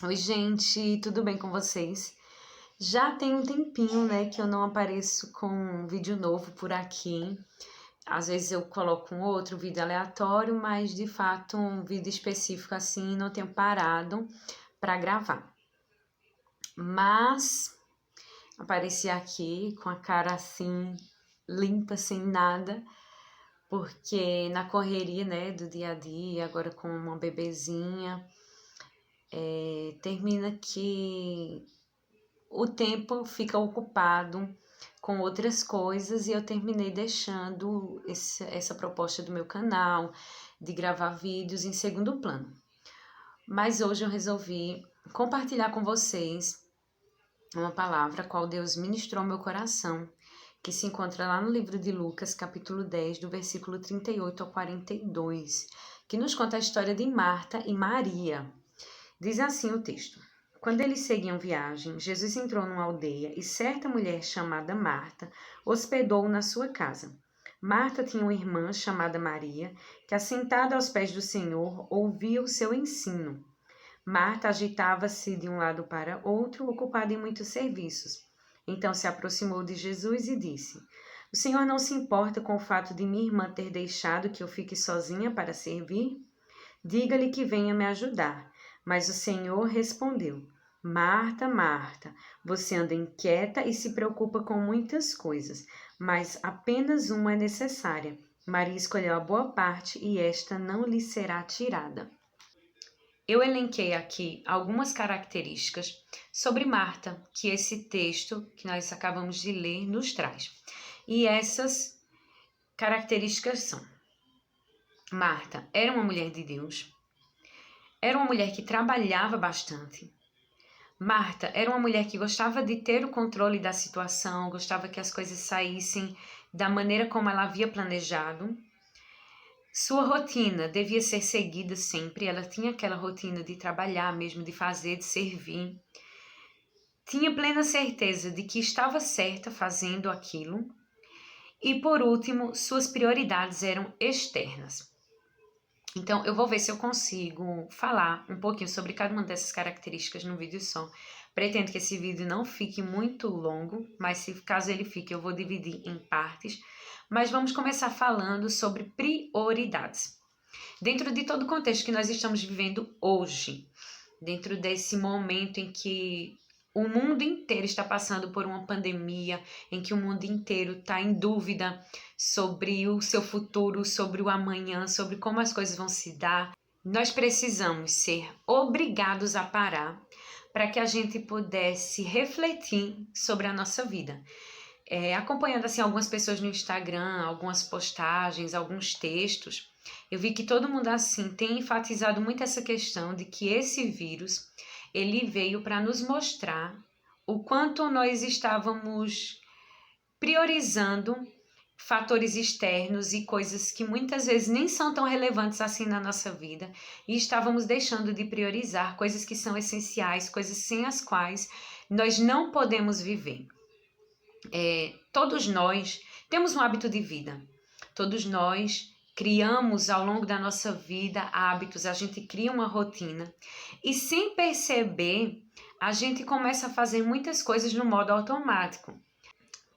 Oi, gente, tudo bem com vocês? Já tem um tempinho, né, que eu não apareço com um vídeo novo por aqui. Às vezes eu coloco um outro vídeo aleatório, mas de fato um vídeo específico assim não tenho parado para gravar. Mas apareci aqui com a cara assim limpa, sem nada, porque na correria, né, do dia a dia, agora com uma bebezinha, termina que o tempo fica ocupado com outras coisas e eu terminei deixando essa proposta do meu canal de gravar vídeos em segundo plano. Mas hoje eu resolvi compartilhar com vocês uma palavra a qual Deus ministrou ao meu coração, que se encontra lá no livro de Lucas, capítulo 10, do versículo 38 ao 42, que nos conta a história de Marta e Maria. Diz assim o texto: Quando eles seguiam viagem, Jesus entrou numa aldeia e certa mulher chamada Marta hospedou-o na sua casa. Marta tinha uma irmã chamada Maria, que, assentada aos pés do Senhor, ouvia o seu ensino. Marta agitava-se de um lado para outro, ocupada em muitos serviços. Então se aproximou de Jesus e disse: O Senhor não se importa com o fato de minha irmã ter deixado que eu fique sozinha para servir? Diga-lhe que venha me ajudar. Mas o Senhor respondeu: Marta, Marta, você anda inquieta e se preocupa com muitas coisas, mas apenas uma é necessária. Maria escolheu a boa parte e esta não lhe será tirada. Eu elenquei aqui algumas características sobre Marta que esse texto que nós acabamos de ler nos traz. E essas características são: Marta era uma mulher de Deus, era uma mulher que trabalhava bastante. Marta era uma mulher que gostava de ter o controle da situação, gostava que as coisas saíssem da maneira como ela havia planejado. Sua rotina devia ser seguida sempre, ela tinha aquela rotina de trabalhar mesmo, de fazer, de servir. Tinha plena certeza de que estava certa fazendo aquilo. E por último, suas prioridades eram externas. Então, eu vou ver se eu consigo falar um pouquinho sobre cada uma dessas características no vídeo só. Pretendo que esse vídeo não fique muito longo, mas se caso ele fique, eu vou dividir em partes. Mas vamos começar falando sobre prioridades. Dentro de todo o contexto que nós estamos vivendo hoje, dentro desse momento em que o mundo inteiro está passando por uma pandemia, em que o mundo inteiro está em dúvida sobre o seu futuro, sobre o amanhã, sobre como as coisas vão se dar, nós precisamos ser obrigados a parar para que a gente pudesse refletir sobre a nossa vida. Acompanhando assim algumas pessoas no Instagram, algumas postagens, alguns textos, eu vi que todo mundo assim tem enfatizado muito essa questão de que esse vírus ele veio para nos mostrar o quanto nós estávamos priorizando fatores externos e coisas que muitas vezes nem são tão relevantes assim na nossa vida e estávamos deixando de priorizar coisas que são essenciais, coisas sem as quais nós não podemos viver. Todos nós temos um hábito de vida, todos nós criamos ao longo da nossa vida hábitos, a gente cria uma rotina e sem perceber a gente começa a fazer muitas coisas no modo automático.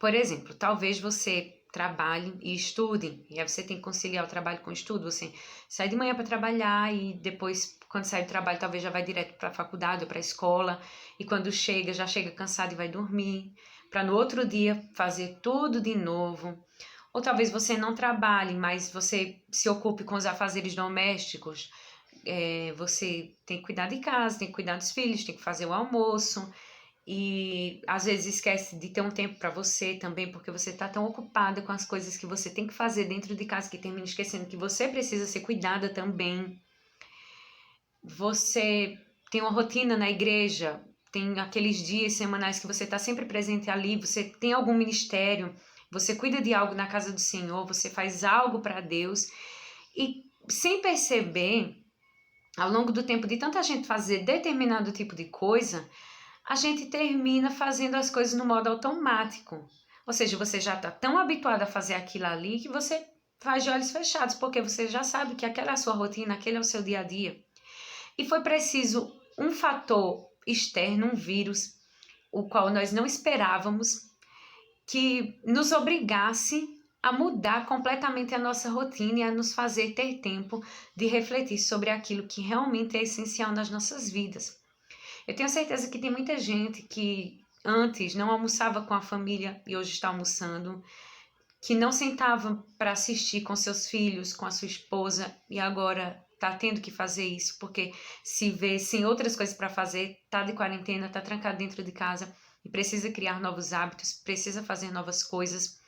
Por exemplo, talvez você trabalhe e estude, e aí você tem que conciliar o trabalho com o estudo, você sai de manhã para trabalhar e depois, quando sai do trabalho, talvez já vai direto para a faculdade ou para a escola, e quando chega, já chega cansado e vai dormir, para no outro dia fazer tudo de novo. Ou talvez você não trabalhe, mas você se ocupe com os afazeres domésticos, você tem que cuidar de casa, tem que cuidar dos filhos, tem que fazer o almoço, e às vezes esquece de ter um tempo para você também, porque você está tão ocupada com as coisas que você tem que fazer dentro de casa que termina esquecendo que você precisa ser cuidada também. Você tem uma rotina na igreja, tem aqueles dias semanais que você está sempre presente ali, você tem algum ministério, você cuida de algo na casa do Senhor, você faz algo para Deus e sem perceber, ao longo do tempo de tanta gente fazer determinado tipo de coisa, a gente termina fazendo as coisas no modo automático. Ou seja, você já está tão habituado a fazer aquilo ali que você faz de olhos fechados, porque você já sabe que aquela é a sua rotina, aquele é o seu dia a dia. E foi preciso um fator externo, um vírus, o qual nós não esperávamos, que nos obrigasse a mudar completamente a nossa rotina e a nos fazer ter tempo de refletir sobre aquilo que realmente é essencial nas nossas vidas. Eu tenho certeza que tem muita gente que antes não almoçava com a família e hoje está almoçando, que não sentava para assistir com seus filhos, com a sua esposa e agora está tendo que fazer isso porque se vê sem outras coisas para fazer, está de quarentena, está trancado dentro de casa e precisa criar novos hábitos, precisa fazer novas coisas.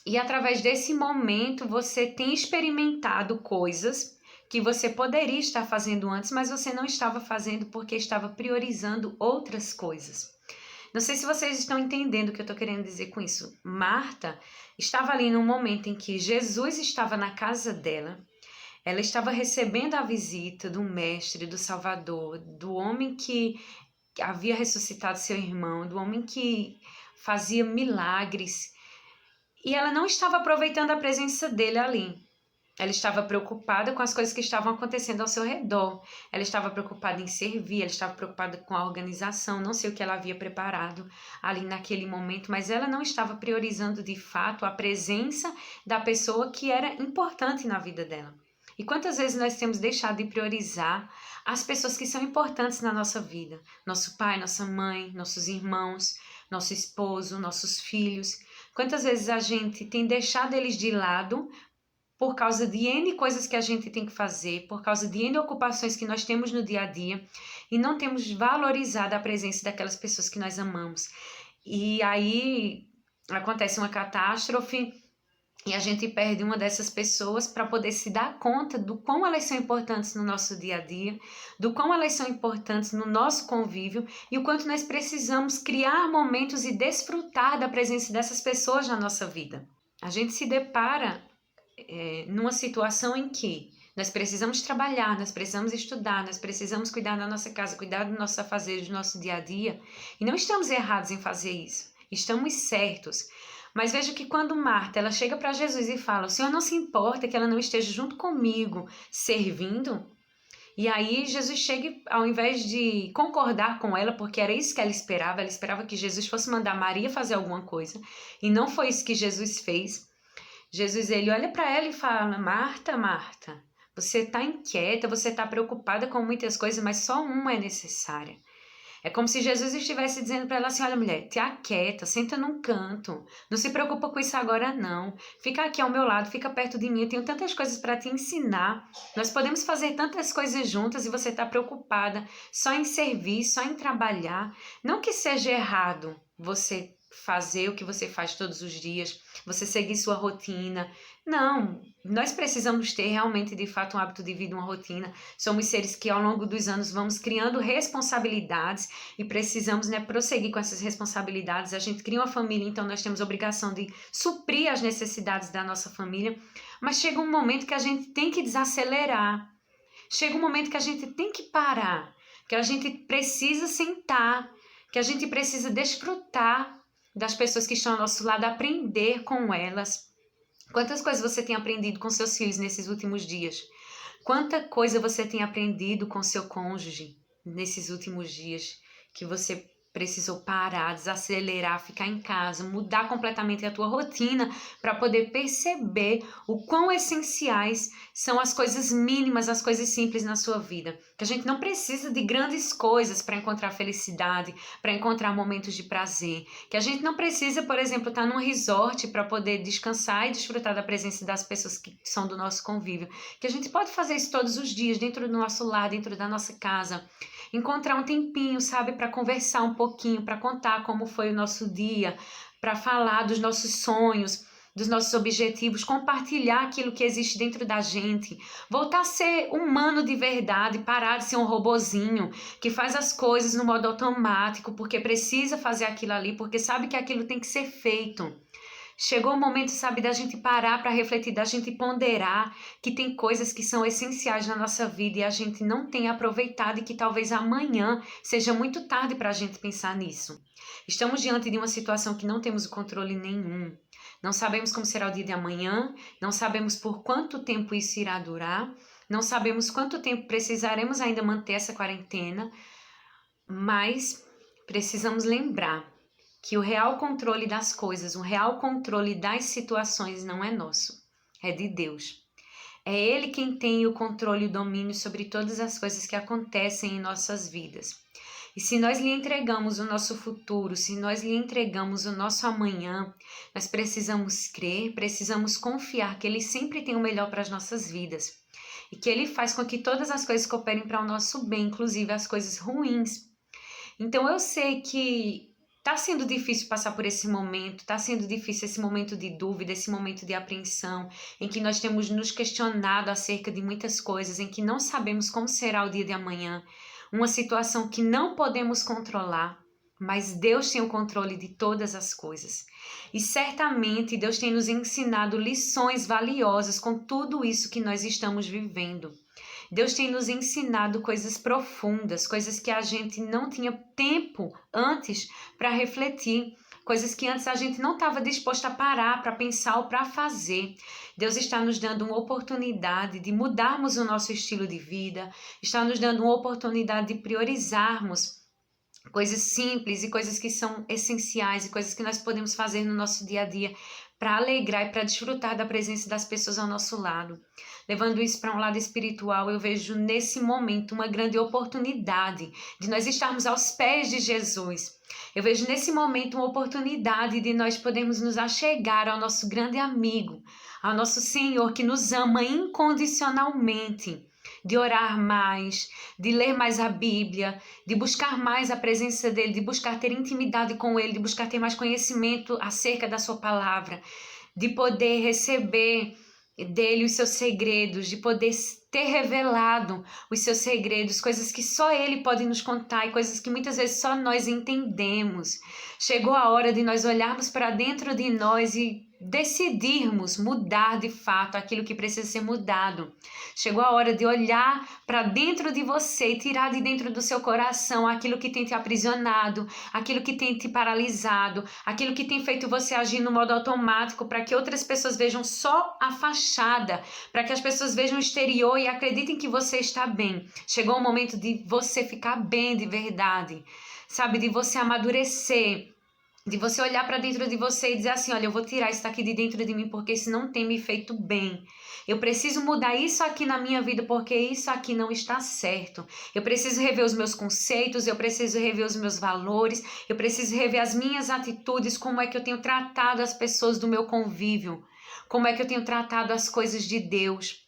E através desse momento você tem experimentado coisas que você poderia estar fazendo antes, mas você não estava fazendo porque estava priorizando outras coisas. Não sei se vocês estão entendendo o que eu estou querendo dizer com isso. Marta estava ali num momento em que Jesus estava na casa dela, ela estava recebendo a visita do Mestre, do Salvador, do homem que havia ressuscitado seu irmão, do homem que fazia milagres, e ela não estava aproveitando a presença dele ali. Ela estava preocupada com as coisas que estavam acontecendo ao seu redor. Ela estava preocupada em servir, ela estava preocupada com a organização, não sei o que ela havia preparado ali naquele momento, mas ela não estava priorizando de fato a presença da pessoa que era importante na vida dela. E quantas vezes nós temos deixado de priorizar as pessoas que são importantes na nossa vida? Nosso pai, nossa mãe, nossos irmãos, nosso esposo, nossos filhos. Quantas vezes a gente tem deixado eles de lado por causa de N coisas que a gente tem que fazer, por causa de N ocupações que nós temos no dia a dia e não temos valorizado a presença daquelas pessoas que nós amamos. E aí acontece uma catástrofe e a gente perde uma dessas pessoas para poder se dar conta do quão elas são importantes no nosso dia a dia, do quão elas são importantes no nosso convívio e o quanto nós precisamos criar momentos e desfrutar da presença dessas pessoas na nossa vida. A gente se depara numa situação em que nós precisamos trabalhar, nós precisamos estudar, nós precisamos cuidar da nossa casa, cuidar dos nossos afazeres, do nosso dia a dia, e não estamos errados em fazer isso, estamos certos. Mas veja que quando Marta ela chega para Jesus e fala, o Senhor não se importa que ela não esteja junto comigo servindo? E aí Jesus chega, ao invés de concordar com ela, porque era isso que ela esperava que Jesus fosse mandar Maria fazer alguma coisa, e não foi isso que Jesus fez. Jesus, ele olha para ela e fala, Marta, Marta, você está inquieta, você está preocupada com muitas coisas, mas só uma é necessária. É como se Jesus estivesse dizendo para ela assim, olha mulher, te aquieta, senta num canto, não se preocupa com isso agora não, fica aqui ao meu lado, fica perto de mim, eu tenho tantas coisas para te ensinar, nós podemos fazer tantas coisas juntas e você está preocupada só em servir, só em trabalhar, não que seja errado você fazer o que você faz todos os dias, você seguir sua rotina. Não, nós precisamos ter realmente de fato um hábito de vida, uma rotina. Somos seres que ao longo dos anos vamos criando responsabilidades e precisamos, prosseguir com essas responsabilidades. A gente cria uma família, então nós temos a obrigação de suprir as necessidades da nossa família, mas chega um momento que a gente tem que desacelerar. Chega um momento que a gente tem que parar, que a gente precisa sentar, que a gente precisa desfrutar das pessoas que estão ao nosso lado, aprender com elas. Quantas coisas você tem aprendido com seus filhos nesses últimos dias? Quanta coisa você tem aprendido com seu cônjuge nesses últimos dias que você precisou parar, desacelerar, ficar em casa, mudar completamente a tua rotina para poder perceber o quão essenciais são as coisas mínimas, as coisas simples na sua vida. Que a gente não precisa de grandes coisas para encontrar felicidade, para encontrar momentos de prazer. Que a gente não precisa, por exemplo, estar num resort para poder descansar e desfrutar da presença das pessoas que são do nosso convívio. Que a gente pode fazer isso todos os dias, dentro do nosso lar, dentro da nossa casa. Encontrar um tempinho, sabe, para conversar um pouquinho, para contar como foi o nosso dia, para falar dos nossos sonhos, dos nossos objetivos, compartilhar aquilo que existe dentro da gente, voltar a ser humano de verdade, parar de ser um robozinho que faz as coisas no modo automático, porque precisa fazer aquilo ali, porque sabe que aquilo tem que ser feito. Chegou o momento, sabe, da gente parar para refletir, da gente ponderar que tem coisas que são essenciais na nossa vida e a gente não tem aproveitado e que talvez amanhã seja muito tarde para a gente pensar nisso. Estamos diante de uma situação que não temos o controle nenhum. Não sabemos como será o dia de amanhã, não sabemos por quanto tempo isso irá durar, Não sabemos quanto tempo precisaremos ainda manter essa quarentena, mas precisamos lembrar que o real controle das coisas, o real controle das situações não é nosso, é de Deus. É Ele quem tem o controle e o domínio sobre todas as coisas que acontecem em nossas vidas. E se nós lhe entregamos o nosso futuro, se nós lhe entregamos o nosso amanhã, nós precisamos crer, precisamos confiar que Ele sempre tem o melhor para as nossas vidas. E que Ele faz com que todas as coisas cooperem para o nosso bem, inclusive as coisas ruins. Então eu sei que está sendo difícil passar por esse momento, está sendo difícil esse momento de dúvida, esse momento de apreensão, em que nós temos nos questionado acerca de muitas coisas, em que não sabemos como será o dia de amanhã, uma situação que não podemos controlar, mas Deus tem o controle de todas as coisas. E certamente Deus tem nos ensinado lições valiosas com tudo isso que nós estamos vivendo. Deus tem nos ensinado coisas profundas, coisas que a gente não tinha tempo antes para refletir, coisas que antes a gente não estava disposto a parar para pensar ou para fazer. Deus está nos dando uma oportunidade de mudarmos o nosso estilo de vida, está nos dando uma oportunidade de priorizarmos coisas simples e coisas que são essenciais e coisas que nós podemos fazer no nosso dia a dia para alegrar e para desfrutar da presença das pessoas ao nosso lado. Levando isso para um lado espiritual, eu vejo nesse momento uma grande oportunidade de nós estarmos aos pés de Jesus. Eu vejo nesse momento uma oportunidade de nós podermos nos achegar ao nosso grande amigo, ao nosso Senhor que nos ama incondicionalmente. De orar mais, de ler mais a Bíblia, de buscar mais a presença dEle, de buscar ter intimidade com Ele, de buscar ter mais conhecimento acerca da sua palavra, de poder receber dEle os seus segredos, de poder ter revelado os seus segredos, coisas que só Ele pode nos contar e coisas que muitas vezes só nós entendemos. Chegou a hora de nós olharmos para dentro de nós e decidirmos mudar de fato aquilo que precisa ser mudado. Chegou a hora de olhar para dentro de você e tirar de dentro do seu coração aquilo que tem te aprisionado, aquilo que tem te paralisado, aquilo que tem feito você agir no modo automático para que outras pessoas vejam só a fachada, para que as pessoas vejam o exterior e acreditem que você está bem. Chegou o momento de você ficar bem de verdade, sabe? De você amadurecer, de você olhar para dentro de você e dizer assim, olha, eu vou tirar isso daqui de dentro de mim porque isso não tem me feito bem. Eu preciso mudar isso aqui na minha vida porque isso aqui não está certo. Eu preciso rever os meus conceitos, eu preciso rever os meus valores, eu preciso rever as minhas atitudes, como é que eu tenho tratado as pessoas do meu convívio, como é que eu tenho tratado as coisas de Deus.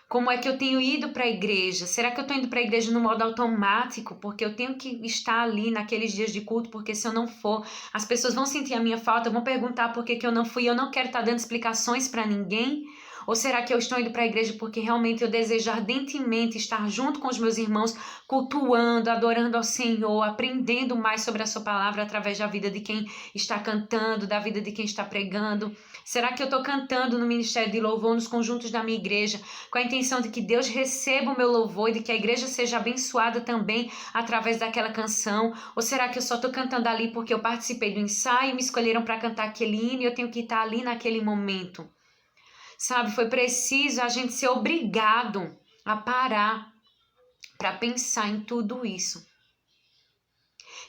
Como é que eu tenho ido para a igreja? Será que eu estou indo para a igreja no modo automático? Porque eu tenho que estar ali naqueles dias de culto, porque se eu não for, as pessoas vão sentir a minha falta, vão perguntar por que eu não fui. Eu não quero estar dando explicações para ninguém. Ou será que eu estou indo para a igreja porque realmente eu desejo ardentemente estar junto com os meus irmãos, cultuando, adorando ao Senhor, aprendendo mais sobre a sua palavra através da vida de quem está cantando, da vida de quem está pregando? Será que eu estou cantando no ministério de louvor, nos conjuntos da minha igreja, com a intenção de que Deus receba o meu louvor e de que a igreja seja abençoada também através daquela canção? Ou será que eu só estou cantando ali porque eu participei do ensaio, me escolheram para cantar aquele hino e eu tenho que estar ali naquele momento? Sabe, foi preciso a gente ser obrigado a parar para pensar em tudo isso.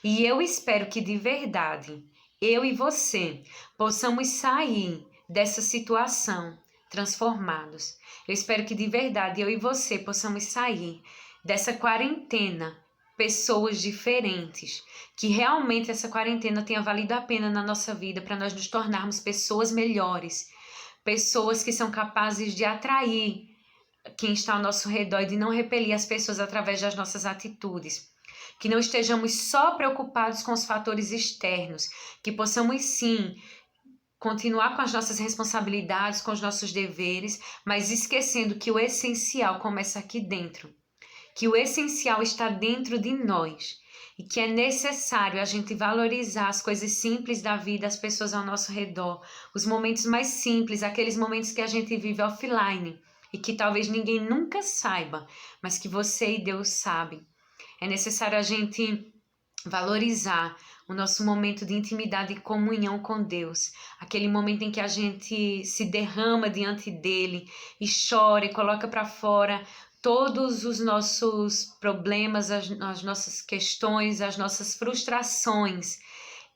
E eu espero que de verdade, eu e você, possamos sair dessa situação transformados. Eu espero que de verdade, eu e você possamos sair dessa quarentena pessoas diferentes, que realmente essa quarentena tenha valido a pena na nossa vida para nós nos tornarmos pessoas melhores, pessoas que são capazes de atrair quem está ao nosso redor e de não repelir as pessoas através das nossas atitudes. Que não estejamos só preocupados com os fatores externos, que possamos sim continuar com as nossas responsabilidades, com os nossos deveres, mas esquecendo que o essencial começa aqui dentro, que o essencial está dentro de nós e que é necessário a gente valorizar as coisas simples da vida, as pessoas ao nosso redor, os momentos mais simples, aqueles momentos que a gente vive offline e que talvez ninguém nunca saiba, mas que você e Deus sabem. É necessário a gente valorizar o nosso momento de intimidade e comunhão com Deus, aquele momento em que a gente se derrama diante dele e chora e coloca para fora todos os nossos problemas, as nossas questões, as nossas frustrações,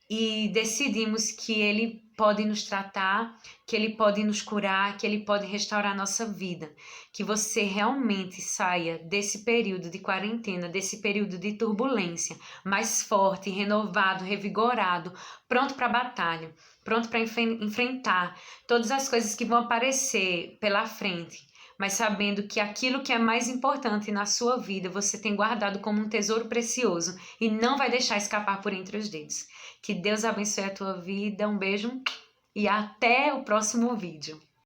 e decidimos que ele pode nos tratar, que ele pode nos curar, que ele pode restaurar a nossa vida. Que você realmente saia desse período de quarentena, desse período de turbulência, mais forte, renovado, revigorado, pronto para a batalha, pronto para enfrentar todas as coisas que vão aparecer pela frente, mas sabendo que aquilo que é mais importante na sua vida você tem guardado como um tesouro precioso e não vai deixar escapar por entre os dedos. Que Deus abençoe a tua vida, um beijo e até o próximo vídeo.